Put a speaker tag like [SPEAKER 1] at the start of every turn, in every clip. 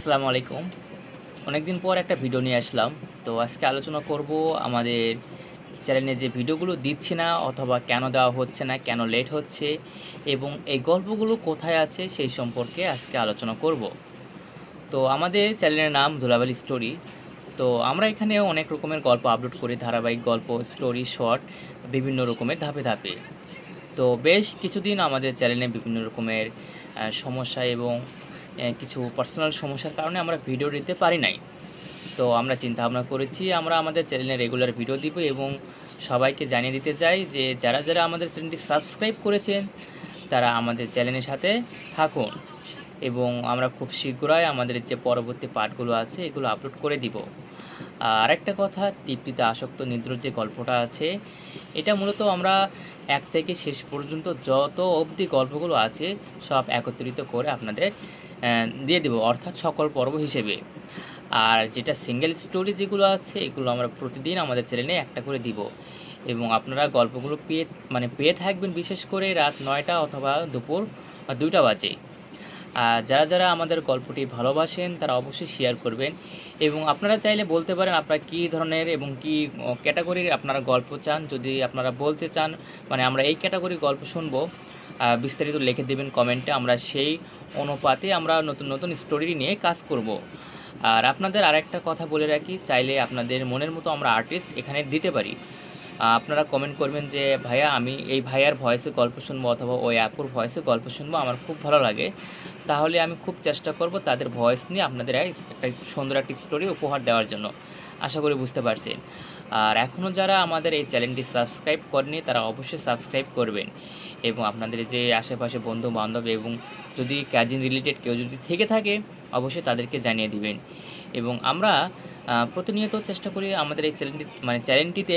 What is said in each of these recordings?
[SPEAKER 1] আসসালামু আলাইকুম। অনেকদিন পর একটা ভিডিও নিয়ে আসলাম। তো আজকে আলোচনা করব আমাদের চ্যানেলে যে ভিডিওগুলো দিচ্ছি না অথবা কেন দেওয়া হচ্ছে না, কেন লেট হচ্ছে এবং এই গল্পগুলো কোথায় আছে সেই সম্পর্কে আজকে আলোচনা করব। তো আমাদের চ্যানেলের নাম ধুলাবালি স্টোরি। তো আমরা এখানে অনেক রকমের গল্প আপলোড করি, ধারাবাহিক গল্প, স্টোরি, শর্ট, বিভিন্ন রকমের ধাপে ধাপে। তো বেশ কিছুদিন আমাদের চ্যানেলে বিভিন্ন রকমের সমস্যা এবং কিছু পার্সোনাল সমস্যার কারণে আমরা ভিডিও দিতে পারি নাই। তো আমরা চিন্তা ভাবনা করেছি আমরা আমাদের চ্যানেলে রেগুলার ভিডিও দিব এবং সবাইকে জানিয়ে দিতে চাই যে যারা যারা আমাদের চ্যানেলটি সাবস্ক্রাইব করেছেন তারা আমাদের চ্যানেলের সাথে থাকুন এবং আমরা খুব শীঘ্রই আমাদের যে পরবর্তী পার্টগুলো আছে এগুলো আপলোড করে দিব। আরেকটা কথা, তৃপ্তিতে আসক্ত নিদ্রার যে গল্পটা আছে এটা মূলত আমরা এক থেকে শেষ পর্যন্ত যত অবধি গল্পগুলো আছে সব একত্রিত করে আপনাদের দিয়ে দেব, অর্থাৎ সকল পর্ব হিসেবে। আর যেটা সিঙ্গেল স্টোরি যেগুলো আছে এগুলো আমরা প্রতিদিন আমাদের চ্যানেলে একটা করে দিব এবং আপনারা গল্পগুলো পেয়ে থাকবেন, বিশেষ করে রাত 9টা অথবা দুপুর 2টা বাজে। যারা যারা আমাদের গল্পটি ভালোবাসেন তারা অবশ্যই শেয়ার করবেন এবং আপনারা চাইলে বলতে পারেন আপনারা কী ধরনের এবং কী ক্যাটাগরির আপনারা গল্প চান। যদি আপনারা বলতে চান মানে আমরা এই ক্যাটাগরির গল্প শুনবো, বিস্তারিত লিখে দেবেন কমেন্টে, আমরা সেই অনুপাতে আমরা নতুন নতুন স্টোরি নিয়ে কাজ করব। আর আপনাদের আরেকটা কথা বলে রাখি, চাইলে আপনাদের মনের মতো আমরা আর্টিস্ট এখানে দিতে পারি। আপনারা কমেন্ট করবেন যে ভাইয়া আমি এই ভাইয়ার ভয়েসে গল্প শুনবো অথবা ওই আপুর ভয়েসে গল্প শুনবো, আমার খুব ভালো লাগে। তাহলে আমি খুব চেষ্টা করব তাদের ভয়েস নিয়ে আপনাদের একটা সুন্দর একটা স্টোরি উপহার দেওয়ার জন্য। আশা করি বুঝতে পারছেন। আর এখনও যারা আমাদের এই চ্যানেলটি সাবস্ক্রাইব করেনি তারা অবশ্যই সাবস্ক্রাইব করবেন এবং আপনাদের যে আশেপাশে বন্ধু বান্ধব এবং যদি কাজিন রিলেটেড কেউ যদি থেকে থাকে অবশ্যই তাদেরকে জানিয়ে দিবেন। এবং আমরা প্রতিনিয়ত চেষ্টা করি আমাদের এই চ্যানেলটিতে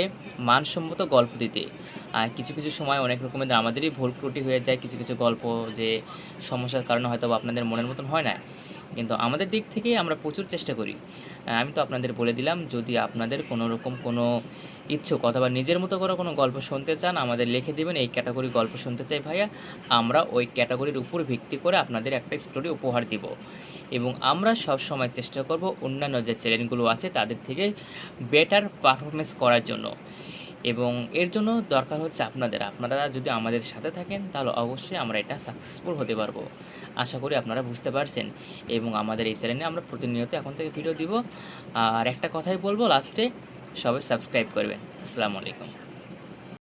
[SPEAKER 1] মানসম্মত গল্প দিতে। কিছু কিছু সময় অনেক রকমের আমাদেরই ভুল ত্রুটি হয়ে যায়, কিছু কিছু গল্প যে সমস্যার কারণে হয়তো আপনাদের মনের মতন হয় না, কিন্তু আমাদের দিক থেকে আমরা প্রচুর চেষ্টা করি। আমি তো আপনাদের বলে দিলাম, যদি আপনাদের কোনো রকম কোনো ইচ্ছুক অথবা নিজের মতো করে কোনো গল্প শুনতে চান আমাদের লিখে দেবেন এই ক্যাটাগরি গল্প শুনতে চাই ভাইয়া, আমরা ওই ক্যাটাগরির উপর ভিত্তি করে আপনাদের একটা স্টোরি উপহার দিব এবং আমরা সব সময় চেষ্টা করব অন্যান্য যে চ্যানেলগুলো আছে তাদের থেকে বেটার পারফরমেন্স করার জন্য। এবং এর জন্য দরকার হচ্ছে আপনারা যদি আমাদের সাথে থাকেন তাহলে অবশ্যই আমরা এটা সাকসেসফুল হতে পারবো। আশা করি আপনারা বুঝতে পারছেন এবং আমাদের এই চ্যানেলে আমরা প্রতিনিয়ত এখন থেকে ভিডিও দিব। আর একটা কথাই বলবো লাস্টে, সবাই সাবস্ক্রাইব করবেন। আসসালামু আলাইকুম।